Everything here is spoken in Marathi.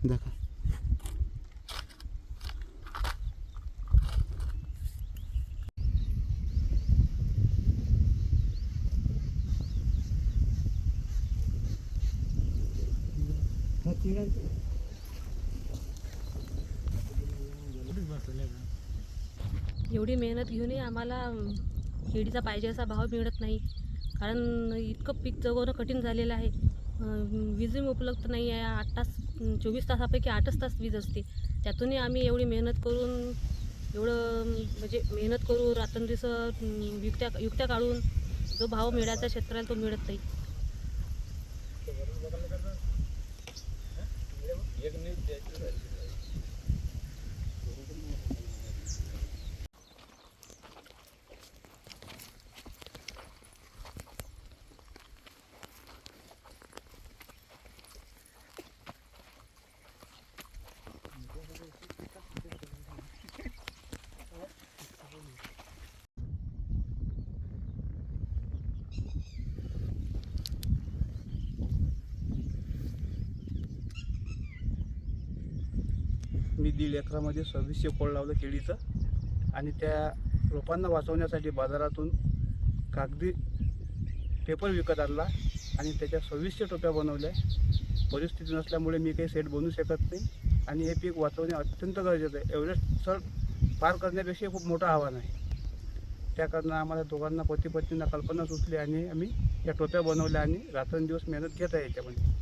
दाखवा. एवढी मेहनत घेऊनही आम्हाला केळीचा पाहिजे असा भाव मिळत नाही. कारण इतकं पीक जगवणं कठीण झालेलं आहे. वीज उपलब्ध नाही आहे. 8 तास 24 तासापैकी 8च तास वीज असते. त्यातूनही आम्ही एवढी मेहनत करून म्हणजे मेहनत करू रात्रंदिवस युक्त्या काढून जो भाव मिळायचा शेतकऱ्याला तो मिळत नाही. मी 1.5 एकरामध्ये 2600 खोड लावलं केळीचं आणि त्या रोपांना वाचवण्यासाठी बाजारातून कागदी पेपर विकत आणला आणि त्याच्या 2600 टोप्या बनवल्या. परिस्थिती नसल्यामुळे मी काही सेट बनवू शकत नाही आणि हे पीक वाचवणे अत्यंत गरजेचं आहे. एव्हरेस्ट सर पार करण्यापेक्षा खूप मोठं आव्हान आहे. त्या कारणानं आम्हाला दोघांना पती पत्नींना कल्पना सुचली आणि आम्ही या टोप्या बनवल्या आणि रात्रंदिवस मेहनत घेत आहे याच्यामध्ये.